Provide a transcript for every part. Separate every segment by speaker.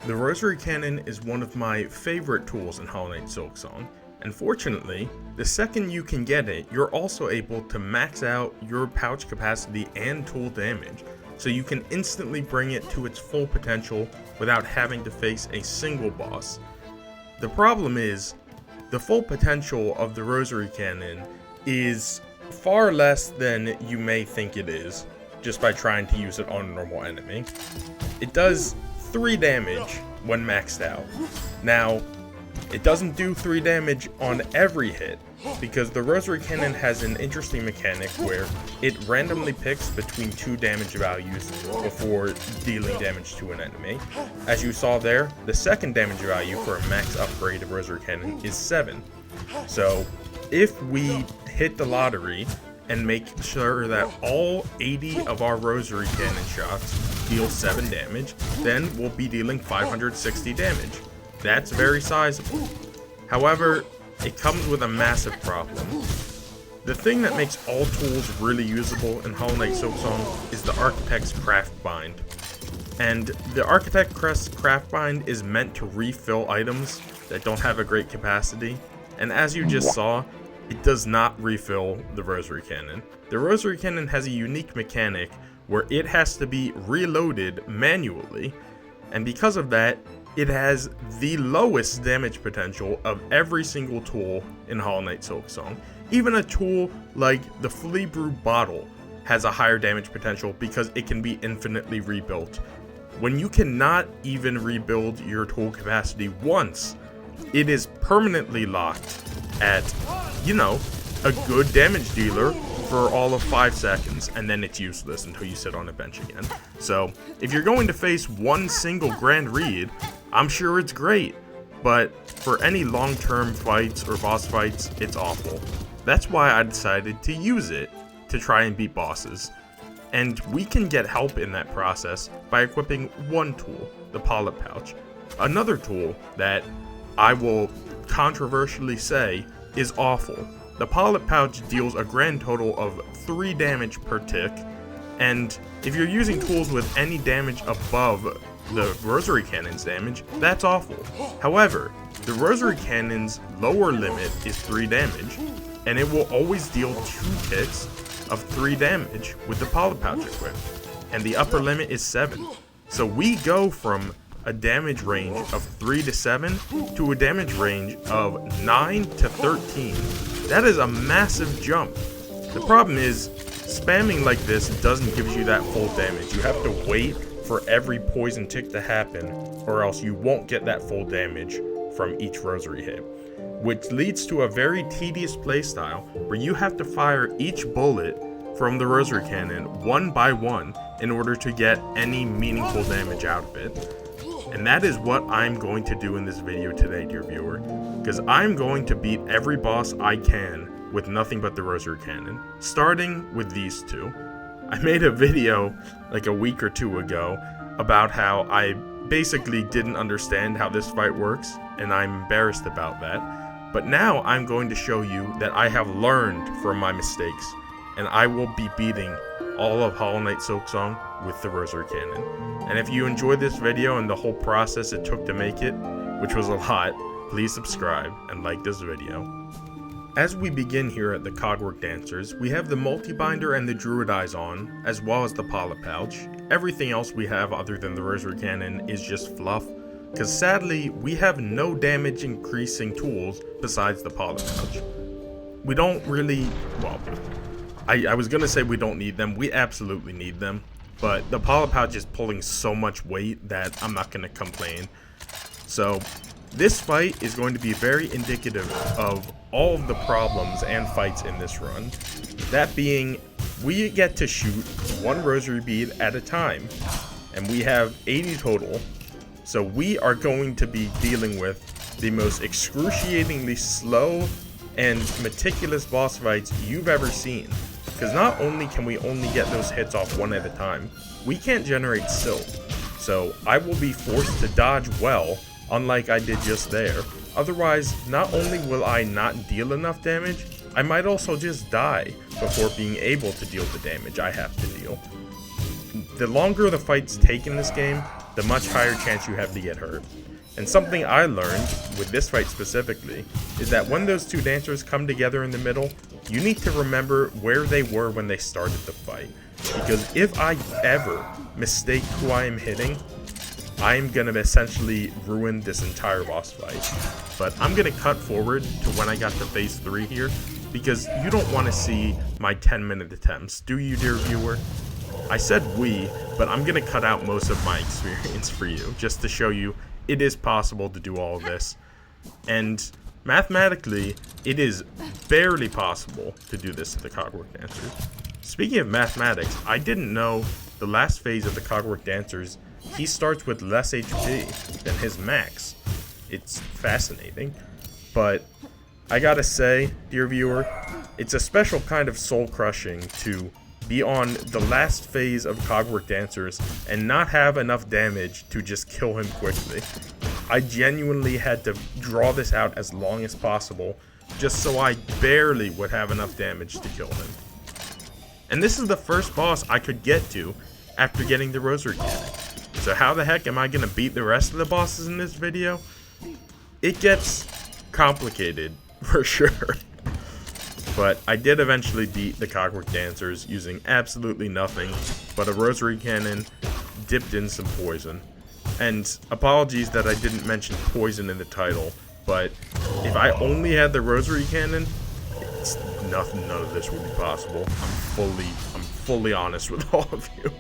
Speaker 1: The Rosary Cannon is one of my favorite tools in Hollow Knight Silksong, and fortunately, the second you can get it, you're also able to max out your pouch capacity and tool damage, so you can instantly bring it to its full potential without having to face a single boss. The problem is, the full potential of the Rosary Cannon is far less than you may think it is, just by trying to use it on a normal enemy. It does 3 damage when maxed out. Now, it doesn't do 3 damage on every hit, because the Rosary Cannon has an interesting mechanic where it randomly picks between 2 damage values before dealing damage to an enemy. As you saw there, the second damage value for a max upgrade of Rosary Cannon is 7. So, if we hit the lottery and make sure that all 80 of our Rosary Cannon shots deal 7 damage, then we'll be dealing 560 damage. That's very sizable. However, it comes with a massive problem. The thing that makes all tools really usable in Hollow Knight Silksong is the Architect's Craft Bind. And the Architect's Craft Bind is meant to refill items that don't have a great capacity, and as you just saw, it does not refill the Rosary Cannon. The Rosary Cannon has a unique mechanic where it has to be reloaded manually, and because of that, it has the lowest damage potential of every single tool in Hollow Knight Silksong. Even a tool like the Flea Brew Bottle has a higher damage potential because it can be infinitely rebuilt. When you cannot even rebuild your tool capacity once, it is permanently locked at, a good damage dealer for all of 5 seconds, and then it's useless until you sit on a bench again. So, if you're going to face one single Grand Read, I'm sure it's great, but for any long-term fights or boss fights, it's awful. That's why I decided to use it to try and beat bosses. And we can get help in that process by equipping one tool, the Polyp Pouch. Another tool that I will controversially say is awful. The Polyp Pouch deals a grand total of 3 damage per tick, and if you're using tools with any damage above the Rosary Cannon's damage, that's awful. However, the Rosary Cannon's lower limit is 3 damage, and it will always deal 2 ticks of 3 damage with the Polyp Pouch equipped, and the upper limit is 7. So we go from a damage range of 3 to 7 to a damage range of 9 to 13. That is a massive jump. The problem is, spamming like this doesn't give you that full damage. You have to wait for every poison tick to happen, or else you won't get that full damage from each Rosary hit, which leads to a very tedious playstyle where you have to fire each bullet from the Rosary Cannon one by one in order to get any meaningful damage out of it. And that is what I'm going to do in this video today, dear viewer, because I'm going to beat every boss I can with nothing but the Rosary Cannon, starting with these 2. I made a video like a week or 2 ago about how I basically didn't understand how this fight works, and I'm embarrassed about that. But now I'm going to show you that I have learned from my mistakes, and I will be beating all of Hollow Knight Silksong with the Rosary Cannon. And if you enjoyed this video and the whole process it took to make it, which was a lot, please subscribe and like this video. As we begin here at the Cogwork Dancers, we have the Multi-Binder and the Druid Eyes on, as well as the Polyp Pouch. Everything else we have other than the Rosary Cannon is just fluff, because sadly, we have no damage increasing tools besides the Polyp Pouch. We don't really, well, I was gonna say we don't need them, we absolutely need them, but the Polyp Pouch is pulling so much weight that I'm not gonna complain. So, this fight is going to be very indicative of all of the problems and fights in this run. That being, we get to shoot 1 Rosary bead at a time, and we have 80 total, so we are going to be dealing with the most excruciatingly slow and meticulous boss fights you've ever seen. Because not only can we only get those hits off 1 at a time, we can't generate Silk, so I will be forced to dodge well, unlike I did just there. Otherwise, not only will I not deal enough damage, I might also just die before being able to deal the damage I have to deal. The longer the fights take in this game, the much higher chance you have to get hurt. And something I learned, with this fight specifically, is that when those two dancers come together in the middle, you need to remember where they were when they started the fight. Because if I ever mistake who I am hitting, I am going to essentially ruin this entire boss fight. But I'm going to cut forward to when I got to phase 3 here, because you don't want to see my 10-minute attempts, do you, dear viewer? I said we, but I'm going to cut out most of my experience for you, just to show you it is possible to do all of this. And mathematically, it is barely possible to do this to the Cogwork Dancers. Speaking of mathematics, I didn't know the last phase of the Cogwork Dancers, he starts with less HP than his max. It's fascinating. But I gotta say, dear viewer, it's a special kind of soul-crushing to be on the last phase of Cogwork Dancers and not have enough damage to just kill him quickly. I genuinely had to draw this out as long as possible just so I barely would have enough damage to kill him. And this is the first boss I could get to after getting the Rosary Cannon. So how the heck am I gonna beat the rest of the bosses in this video? It gets complicated, for sure. But I did eventually beat the Cogwork Dancers using absolutely nothing but a Rosary Cannon dipped in some poison. And apologies that I didn't mention poison in the title, but if I only had the Rosary Cannon, none of this would be possible. I'm fully honest with all of you.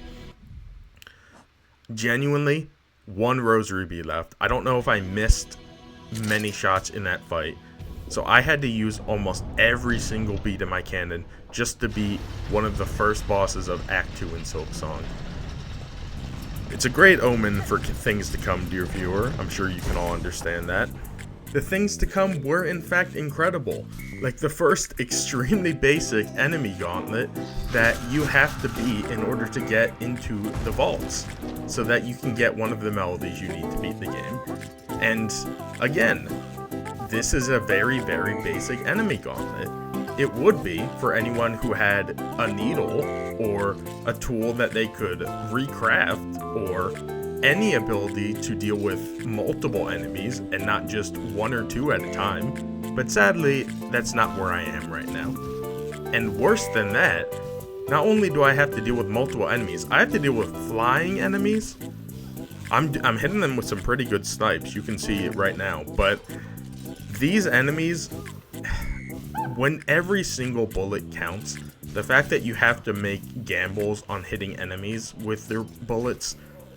Speaker 1: Genuinely, one Rosary Bee left. I don't know if I missed many shots in that fight. So I had to use almost every single beat in my cannon just to beat one of the first bosses of Act 2 in Silksong. It's a great omen for things to come, dear viewer. I'm sure you can all understand that. The things to come were in fact incredible. Like the first extremely basic enemy gauntlet that you have to beat in order to get into the vaults, so that you can get one of the melodies you need to beat the game. And again, this is a very, very basic enemy gauntlet. It would be for anyone who had a needle or a tool that they could recraft or any ability to deal with multiple enemies and not just one or two at a time. But sadly, that's not where I am right now. And worse than that, not only do I have to deal with multiple enemies, I have to deal with flying enemies. I'm hitting them with some pretty good snipes, you can see it right now, but these enemies, when every single bullet counts, the fact that you have to make gambles on hitting enemies with their bullets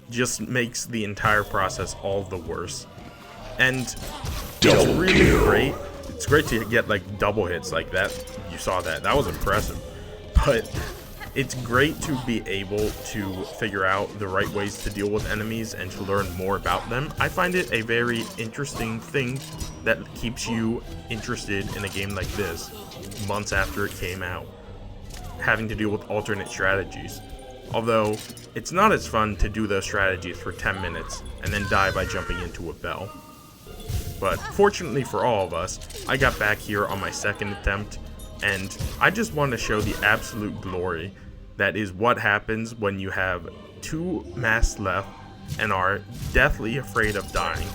Speaker 1: just makes the entire process all the worse. And it's really great. It's great to get like double hits like that. You saw that. That was impressive. But it's great to be able to figure out the right ways to deal with enemies and to learn more about them. I find it a very interesting thing that keeps you interested in a game like this months after it came out, having to deal with alternate strategies. Although, it's not as fun to do those strategies for 10 minutes and then die by jumping into a bell. But fortunately for all of us, I got back here on my second attempt, and I just want to show the absolute glory that is what happens when you have 2 masks left and are deathly afraid of dying.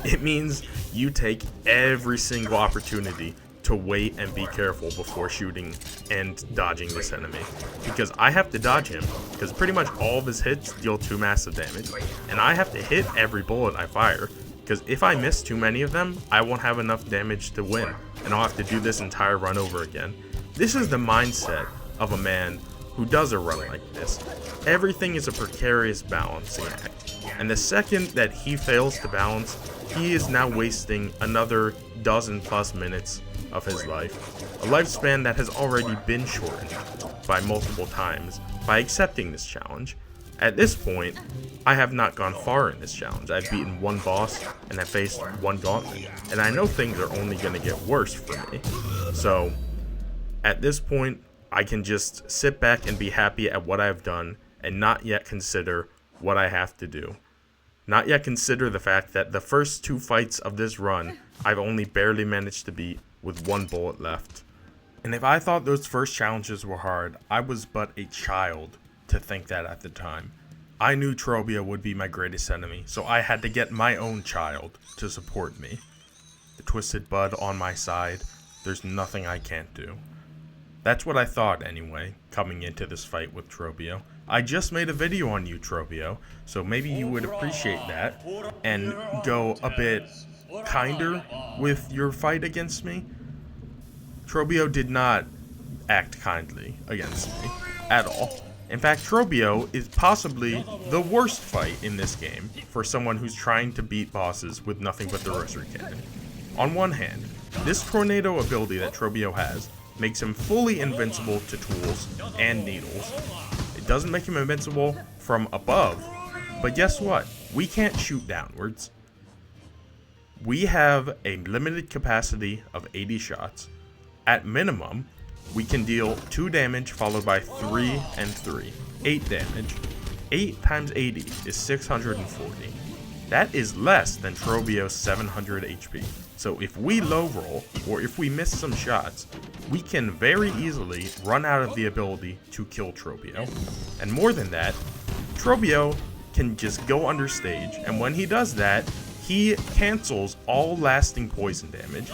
Speaker 1: It means you take every single opportunity to wait and be careful before shooting and dodging this enemy. Because I have to dodge him, because pretty much all of his hits deal 2 massive damage, and I have to hit every bullet I fire, because if I miss too many of them, I won't have enough damage to win, and I'll have to do this entire run over again. This is the mindset of a man who does a run like this. Everything is a precarious balancing act, and the second that he fails to balance, he is now wasting another dozen+ minutes of his life, a lifespan that has already been shortened by multiple times by accepting this challenge. At this point, I have not gone far in this challenge. I've beaten 1 boss and I've faced 1 gauntlet, and I know things are only going to get worse for me. So at this point, I can just sit back and be happy at what I've done and not yet consider what I have to do. Not yet consider the fact that the first 2 fights of this run, I've only barely managed to beat with 1 bullet left. And if I thought those first challenges were hard, I was but a child to think that at the time. I knew Trobbio would be my greatest enemy, so I had to get my own child to support me. The Twisted Bud on my side, there's nothing I can't do. That's what I thought anyway, coming into this fight with Trobbio. I just made a video on you, Trobbio, so maybe you would appreciate that and go a bit kinder with your fight against me. Trobbio did not act kindly against me at all. In fact, Trobbio is possibly the worst fight in this game for someone who's trying to beat bosses with nothing but the Rosary Cannon. On one hand, this tornado ability that Trobbio has makes him fully invincible to tools and needles. It doesn't make him invincible from above, but guess what? We can't shoot downwards. We have a limited capacity of 80 shots. At minimum, we can deal 2 damage followed by 3 and 3. 8 damage. 8 times 80 is 640. That is less than Trobbio's 700 HP. So if we low roll, or if we miss some shots, we can very easily run out of the ability to kill Trobbio. And more than that, Trobbio can just go under stage, and when he does that, he cancels all lasting poison damage,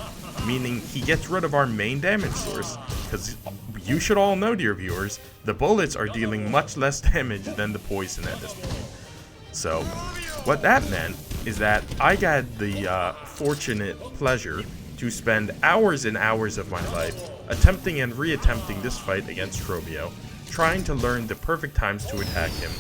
Speaker 1: meaning he gets rid of our main damage source, because you should all know, dear viewers, the bullets are dealing much less damage than the poison at this point. So, what that meant is that I got the fortunate pleasure to spend hours and hours of my life attempting and re-attempting this fight against Trobbio, trying to learn the perfect times to attack him,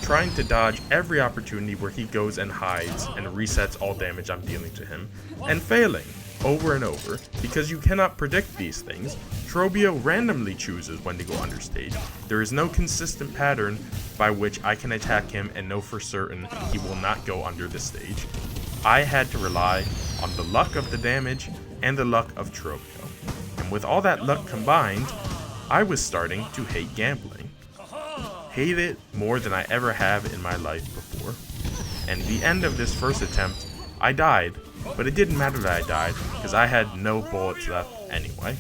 Speaker 1: trying to dodge every opportunity where he goes and hides and resets all damage I'm dealing to him, and failing over and over, because you cannot predict these things. Trobbio randomly chooses when to go understage. There is no consistent pattern by which I can attack him and know for certain he will not go under the stage. I had to rely on the luck of the damage and the luck of Trobbio. And with all that luck combined, I was starting to hate gambling. Hate it more than I ever have in my life before. And the end of this first attempt, I died, but it didn't matter that I died, because I had no bullets left anyway.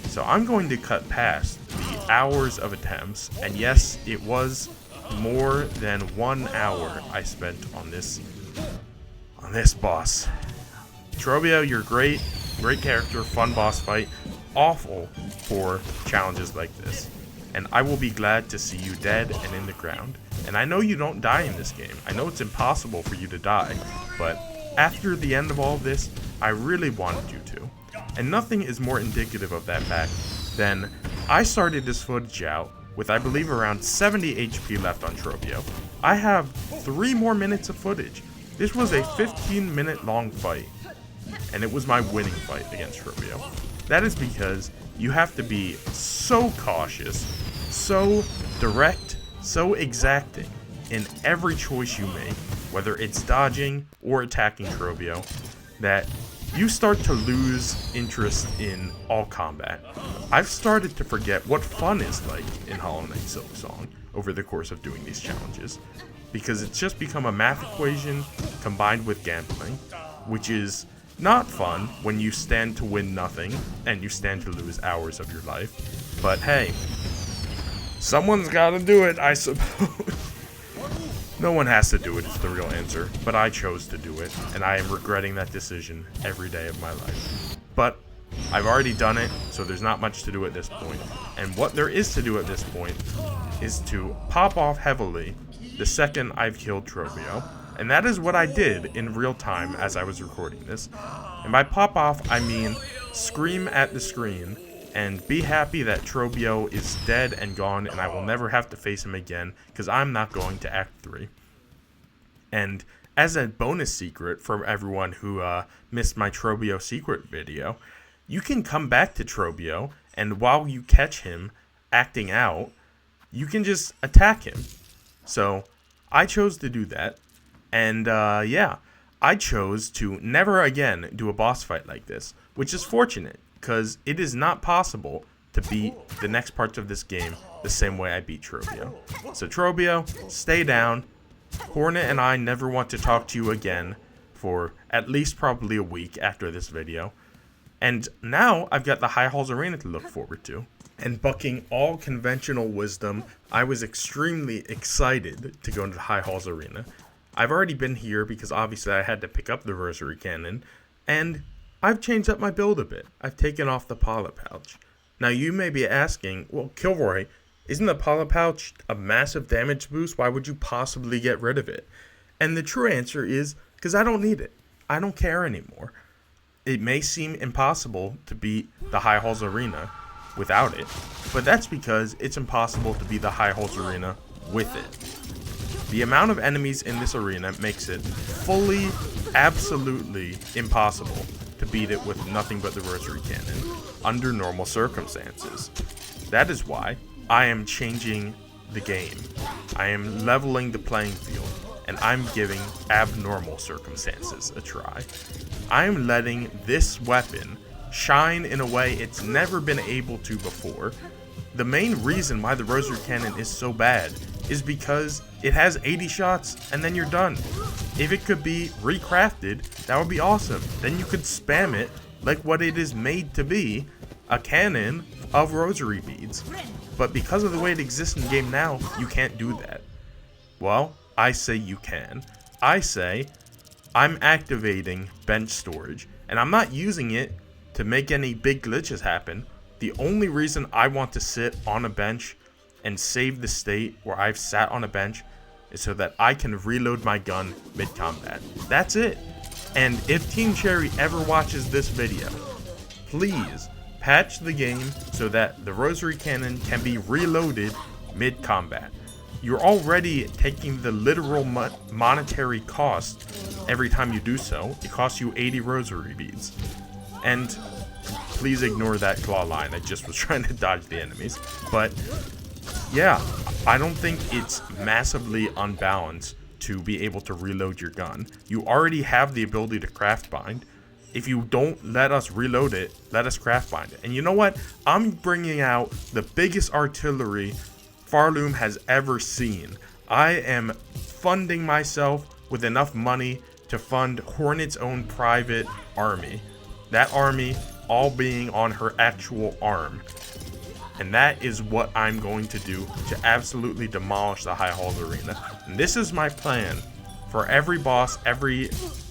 Speaker 1: So I'm going to cut past the hours of attempts, and yes, it was more than 1 hour I spent on this boss. Trobbio, you're great character, fun boss fight, awful for challenges like this. And I will be glad to see you dead and in the ground. And I know you don't die in this game. I know it's impossible for you to die, but after the end of all of this, I really wanted you to. And nothing is more indicative of that fact than I started this footage out with, I believe, around 70 HP left on Trobbio. I have 3 more minutes of footage. This was a 15-minute long fight, and it was my winning fight against Trobbio. That is because you have to be so cautious, so direct, so exacting in every choice you make, whether it's dodging or attacking Trobbio, that you start to lose interest in all combat. I've started to forget what fun is like in Hollow Knight Silksong over the course of doing these challenges, because it's just become a math equation combined with gambling, which is not fun when you stand to win nothing and you stand to lose hours of your life. But hey, someone's gotta do it, I suppose. No one has to do it, is the real answer, but I chose to do it, and I am regretting that decision every day of my life. But I've already done it, so there's not much to do at this point. And what there is to do at this point is to pop off heavily the second I've killed Trobbio, and that is what I did in real time as I was recording this. And by pop off, I mean scream at the screen and be happy that Trobbio is dead and gone, and I will never have to face him again, because I'm not going to Act 3. And as a bonus secret for everyone who missed my Trobbio secret video, you can come back to Trobbio, and while you catch him acting out, you can just attack him. So I chose to do that, and yeah, I chose to never again do a boss fight like this, which is fortunate, because it is not possible to beat the next parts of this game the same way I beat Trobbio. So Trobbio, stay down. Hornet and I never want to talk to you again for at least probably a week after this video. And now I've got the High Halls Arena to look forward to. And bucking all conventional wisdom, I was extremely excited to go into the High Halls Arena. I've already been here because obviously I had to pick up the Rosary Cannon, and I've changed up my build a bit. I've taken off the Pala Pouch. Now you may be asking, well, Kilroy, isn't the Pala Pouch a massive damage boost? Why would you possibly get rid of it? And the true answer is, because I don't need it. I don't care anymore. It may seem impossible to beat the High Halls Arena without it, but that's because it's impossible to beat the High Halls Arena with it. The amount of enemies in this arena makes it fully, absolutely impossible to beat it with nothing but the Rosary Cannon under normal circumstances. That is why I am changing the game. I am leveling the playing field, and I'm giving abnormal circumstances a try. I am letting this weapon shine in a way it's never been able to before. The main reason why the Rosary Cannon is so bad is because it has 80 shots and then you're done. If it could be recrafted, that would be awesome. Then you could spam it like what it is made to be, a cannon of rosary beads. But because of the way it exists in the game now, you can't do that. Well, I say you can. I say I'm activating bench storage, and I'm not using it to make any big glitches happen. The only reason I want to sit on a bench and save the state where I've sat on a bench is so that I can reload my gun mid-combat. That's it. And if Team Cherry ever watches this video, please patch the game so that the Rosary Cannon can be reloaded mid-combat. You're already taking the literal monetary cost every time you do so. It costs you 80 rosary beads. And please ignore that claw line. I just was trying to dodge the enemies. But yeah, I don't think it's massively unbalanced to be able to reload your gun. You already have the ability to craft bind. If you don't let us reload it, let us craft bind it. And you know what? I'm bringing out the biggest artillery Farloom has ever seen. I am funding myself with enough money to fund Hornet's own private army. That army all being on her actual arm. And that is what I'm going to do to absolutely demolish the High Halls Arena. And this is my plan for every boss, every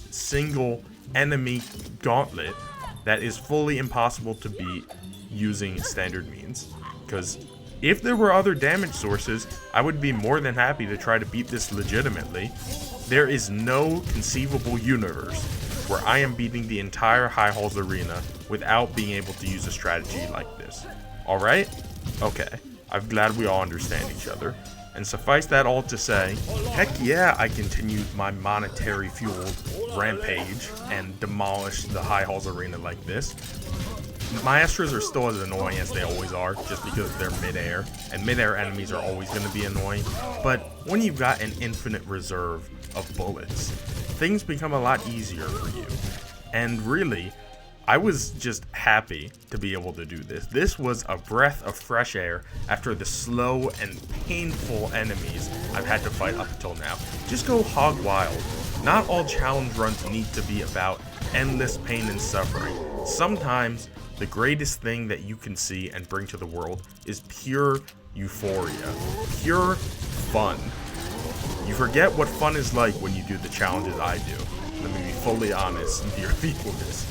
Speaker 1: single enemy gauntlet that is fully impossible to beat using standard means. Because if there were other damage sources, I would be more than happy to try to beat this legitimately. There is no conceivable universe where I am beating the entire High Halls Arena without being able to use a strategy like this. Alright? Okay. I'm glad we all understand each other. And suffice that all to say, heck yeah, I continued my monetary fueled rampage and demolished the High Halls Arena like this. Maestros are still as annoying as they always are, just because they're mid-air, and mid-air enemies are always going to be annoying. But when you've got an infinite reserve of bullets, things become a lot easier for you. And really, I was just happy to be able to do this. This was a breath of fresh air after the slow and painful enemies I've had to fight up until now. Just go hog wild. Not all challenge runs need to be about endless pain and suffering. Sometimes the greatest thing that you can see and bring to the world is pure euphoria, pure fun. You forget what fun is like when you do the challenges I do. Let me be fully honest, dear viewers.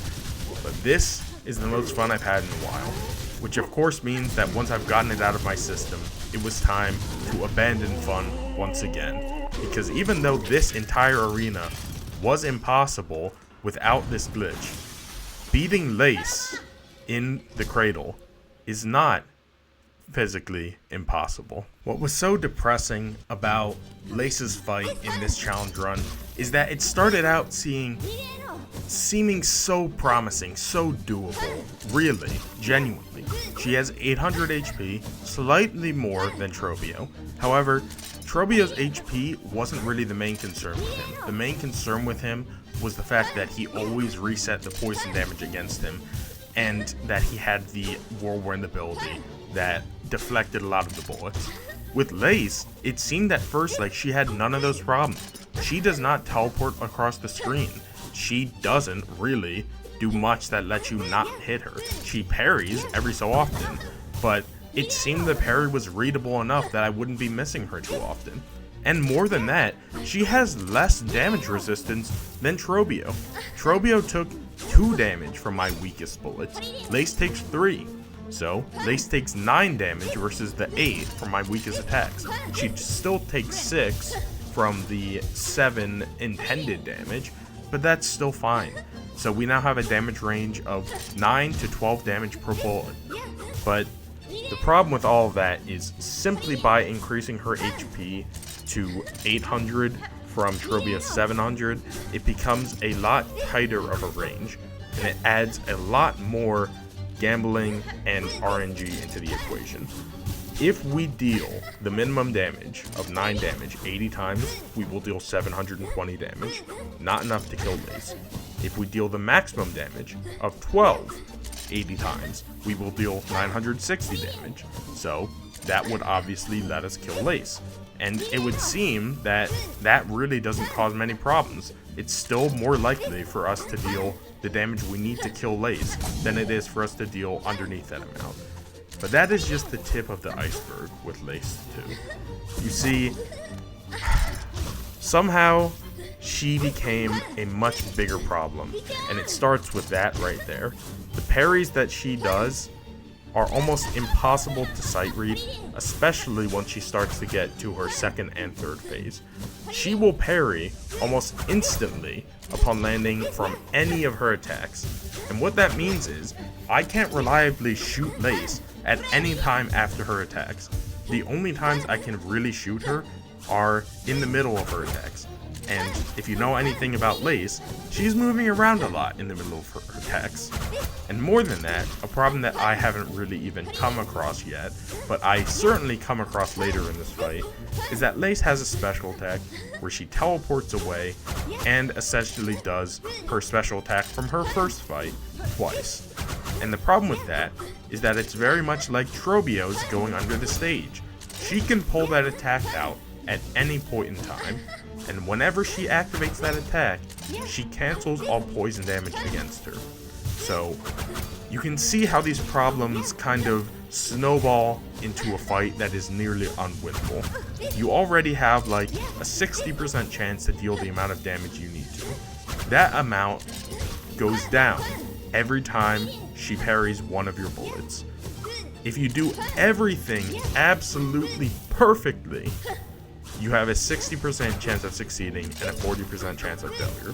Speaker 1: But this is the most fun I've had in a while, which of course means that once I've gotten it out of my system, it was time to abandon fun once again. Because even though this entire arena was impossible without this glitch, beating Lace in the cradle is not physically impossible. What was so depressing about Lace's fight in this challenge run is that it started out seeming so promising, so doable, really, genuinely. She has 800 HP, slightly more than Trobbio. However, Trobbio's HP wasn't really the main concern with him. The main concern with him was the fact that he always reset the poison damage against him, and that he had the Whirlwind ability that deflected a lot of the bullets. With Lace, it seemed at first like she had none of those problems. She does not teleport across the screen. She doesn't really do much that lets you not hit her. She parries every so often, but it seemed the parry was readable enough that I wouldn't be missing her too often. And more than that, she has less damage resistance than Trobbio. Trobbio took 2 damage from my weakest bullets, Lace takes 3. So, Lace takes 9 damage versus the 8 from my weakest attacks. She still takes 6 from the 7 intended damage, but that's still fine. So we now have a damage range of 9 to 12 damage per bullet. But the problem with all of that is simply by increasing her HP to 800 from Trobbio's 700, it becomes a lot tighter of a range, and it adds a lot more gambling and RNG into the equation. If we deal the minimum damage of 9 damage 80 times, we will deal 720 damage, not enough to kill Lace. If we deal the maximum damage of 12 80 times, we will deal 960 damage, so that would obviously let us kill Lace. And it would seem that that really doesn't cause many problems. It's still more likely for us to deal the damage we need to kill Lace than it is for us to deal underneath that amount. But that is just the tip of the iceberg with Lace too. You see, somehow she became a much bigger problem, and it starts with that right there. The parries that she does are almost impossible to sight read, especially once she starts to get to her second and third phase. She will parry almost instantly upon landing from any of her attacks, and what that means is I can't reliably shoot Lace at any time after her attacks. The only times I can really shoot her are in the middle of her attacks. And if you know anything about Lace, she's moving around a lot in the middle of her attacks. And more than that, a problem that I haven't really even come across yet, but I certainly come across later in this fight, is that Lace has a special attack where she teleports away and essentially does her special attack from her first fight twice. And the problem with that is that it's very much like Trobbio's going under the stage. She can pull that attack out at any point in time, and whenever she activates that attack, she cancels all poison damage against her. So, you can see how these problems kind of snowball into a fight that is nearly unwinnable. You already have like a 60% chance to deal the amount of damage you need to. That amount goes down every time she parries one of your bullets. If you do everything absolutely perfectly, you have a 60% chance of succeeding and a 40% chance of failure.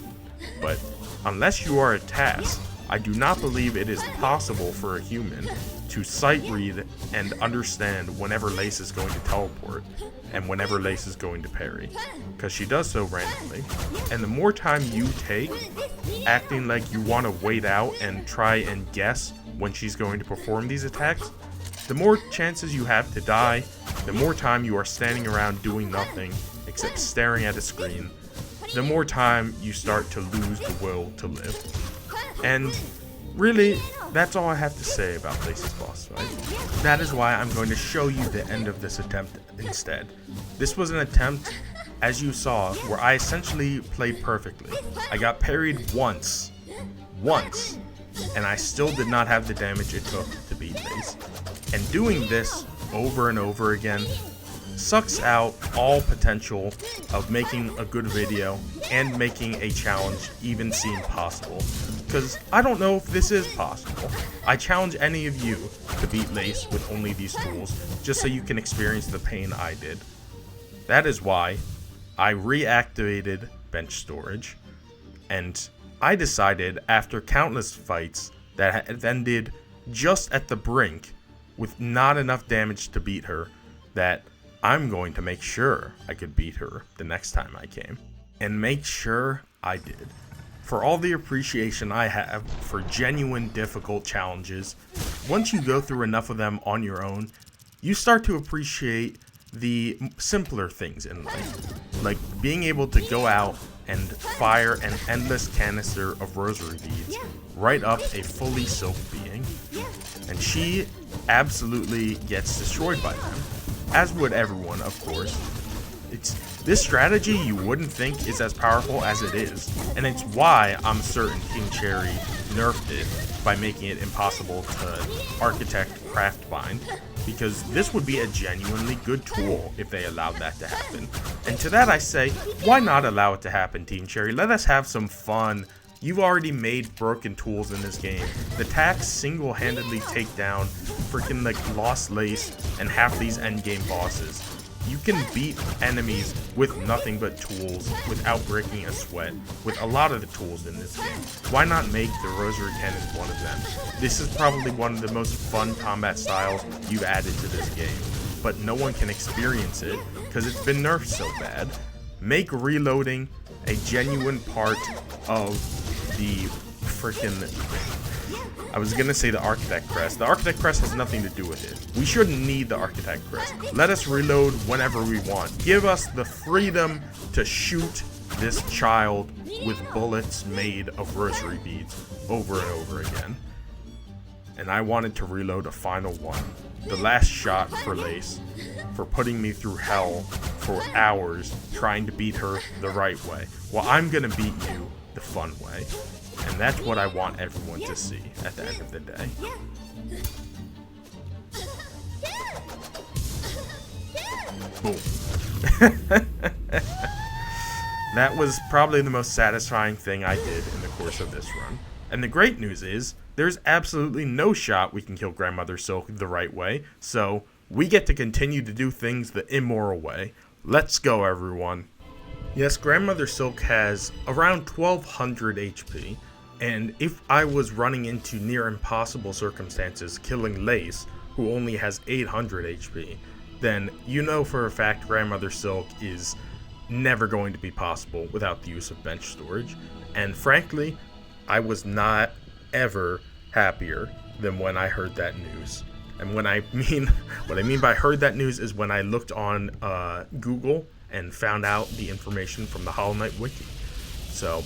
Speaker 1: But unless you are a task, I do not believe it is possible for a human to sight read and understand whenever Lace is going to teleport and whenever Lace is going to parry, because she does so randomly. And the more time you take acting like you want to wait out and try and guess when she's going to perform these attacks, the more chances you have to die, the more time you are standing around doing nothing except staring at a screen, the more time you start to lose the will to live. And really, that's all I have to say about Lace's boss fight. That is why I'm going to show you the end of this attempt instead. This was an attempt, as you saw, where I essentially played perfectly. I got parried once, and I still did not have the damage it took to beat Lace. And doing this over and over again sucks out all potential of making a good video and making a challenge even seem possible. Because I don't know if this is possible. I challenge any of you to beat Lace with only these tools, just so you can experience the pain I did. That is why I reactivated bench storage, and I decided after countless fights that had ended just at the brink with not enough damage to beat her, that I'm going to make sure I could beat her the next time I came. And make sure I did. For all the appreciation I have for genuine difficult challenges, once you go through enough of them on your own, you start to appreciate the simpler things in life. Like being able to go out and fire an endless canister of rosary beads right up a fully soaked being. And she absolutely gets destroyed by them, as would everyone, of course. This strategy you wouldn't think is as powerful as it is, and it's why I'm certain King Cherry nerfed it by making it impossible to architect craft bind, because this would be a genuinely good tool if they allowed that to happen. And to that I say, why not allow it to happen, Team Cherry? Let us have some fun. You've already made broken tools in this game. The attacks single-handedly take down freaking like Lost Lace and half these endgame bosses. You can beat enemies with nothing but tools without breaking a sweat with a lot of the tools in this game. Why not make the Rosary Cannon one of them? This is probably one of the most fun combat styles you've added to this game, but no one can experience it because it's been nerfed so bad. Make reloading a genuine part of the freaking... I was gonna say the Architect Crest. The Architect Crest has nothing to do with it. We shouldn't need the Architect Crest. Let us reload whenever we want. Give us the freedom to shoot this child with bullets made of rosary beads over and over again. And I wanted to reload a final one. The last shot for Lace, for putting me through hell for hours trying to beat her the right way. Well, I'm gonna beat you the fun way. And that's what I want everyone to see at the end of the day. Boom. That was probably the most satisfying thing I did in the course of this run. And the great news is, there's absolutely no shot we can kill Grandmother Silk the right way, so we get to continue to do things the immoral way. Let's go, everyone. Yes, Grandmother Silk has around 1200 HP, and if I was running into near impossible circumstances killing Lace, who only has 800 HP, then you know for a fact Grandmother Silk is never going to be possible without the use of bench storage. And frankly, I was not ever happier than when I heard that news. And what I mean by heard that news is when I looked on Google and found out the information from the Hollow Knight wiki. So,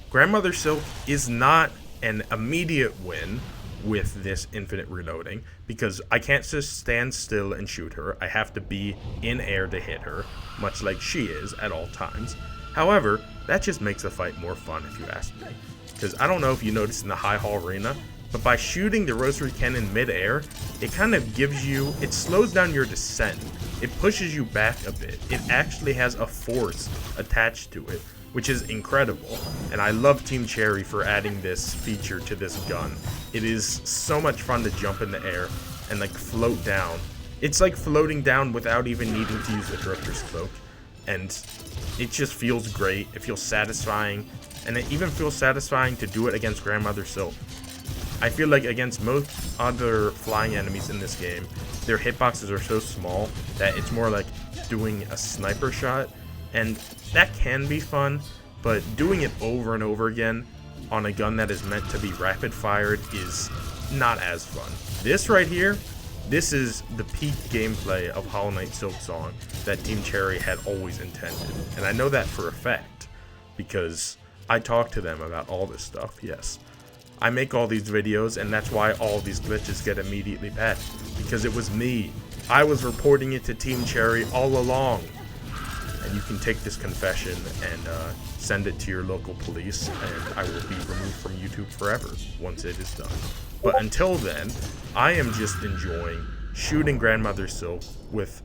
Speaker 1: Grandmother Silk is not an immediate win with this infinite reloading, because I can't just stand still and shoot her. I have to be in air to hit her, much like she is at all times. However, that just makes the fight more fun if you ask me. Because I don't know if you noticed in the High Hall Arena, but by shooting the Rosary Cannon mid-air, it kind of gives you, it slows down your descent. It pushes you back a bit. It actually has a force attached to it, which is incredible. And I love Team Cherry for adding this feature to this gun. It is so much fun to jump in the air and like float down. It's like floating down without even needing to use the Drifter's Cloak. And it just feels great. It feels satisfying. And it even feels satisfying to do it against Grandmother Silk. I feel like against most other flying enemies in this game, their hitboxes are so small that it's more like doing a sniper shot, and that can be fun, but doing it over and over again on a gun that is meant to be rapid fired is not as fun. This right here, this is the peak gameplay of Hollow Knight Silksong that Team Cherry had always intended, and I know that for a fact because I talk to them about all this stuff. Yes, I make all these videos, and that's why all these glitches get immediately patched, because it was me. I was reporting it to Team Cherry all along. And you can take this confession and send it to your local police, and I will be removed from YouTube forever once it is done. But until then, I am just enjoying shooting Grandmother Silk with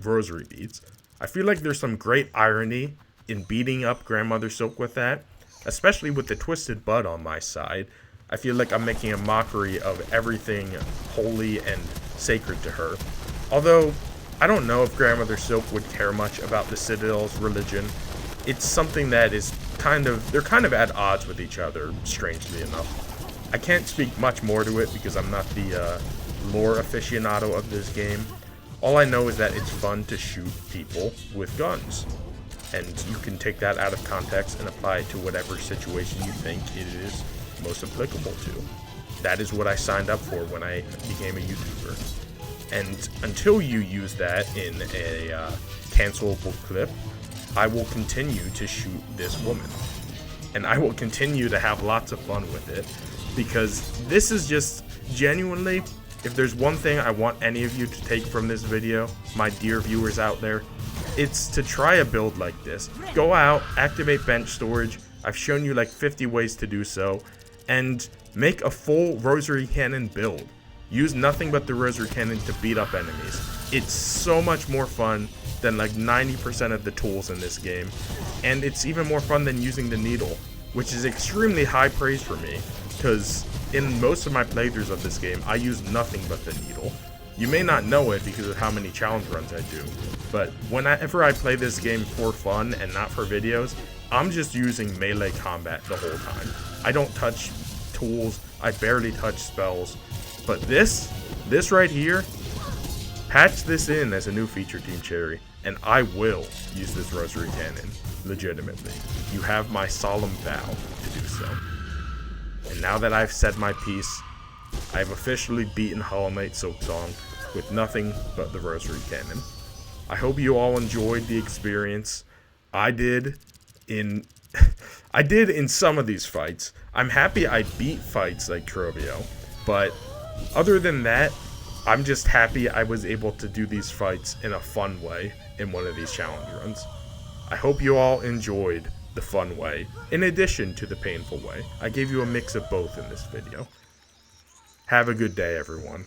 Speaker 1: rosary beads. I feel like there's some great irony in beating up Grandmother Silk with that, especially with the Twisted Bud on my side. I feel like I'm making a mockery of everything holy and sacred to her. Although, I don't know if Grandmother Silk would care much about the Citadel's religion. It's something that is they're kind of at odds with each other, strangely enough. I can't speak much more to it because I'm not the lore aficionado of this game. All I know is that it's fun to shoot people with guns. And you can take that out of context and apply it to whatever situation you think it is most applicable to. That is what I signed up for when I became a YouTuber. And until you use that in a cancelable clip, I will continue to shoot this woman. And I will continue to have lots of fun with it, because this is just genuinely, if there's one thing I want any of you to take from this video, my dear viewers out there, it's to try a build like this. Go out, activate bench storage. I've shown you like 50 ways to do so, and make a full Rosary Cannon build. use nothing but the Rosary Cannon to beat up enemies. It's so much more fun than like 90% of the tools in this game, and it's even more fun than using the needle, which is extremely high praise for me, because in most of my playthroughs of this game, I use nothing but the needle. You may not know it because of how many challenge runs I do, but whenever I play this game for fun and not for videos, I'm just using melee combat the whole time. I don't touch tools, I barely touch spells, but this right here, patch this in as a new feature, Team Cherry, and I will use this Rosary Cannon, legitimately. You have my solemn vow to do so. And now that I've said my piece, I've officially beaten Hollow Knight Silksong with nothing but the Rosary Cannon. I hope you all enjoyed the experience. I did in some of these fights. I'm happy I beat fights like Trobbio, but other than that, I'm just happy I was able to do these fights in a fun way in one of these challenge runs. I hope you all enjoyed the fun way, in addition to the painful way. I gave you a mix of both in this video. Have a good day, everyone.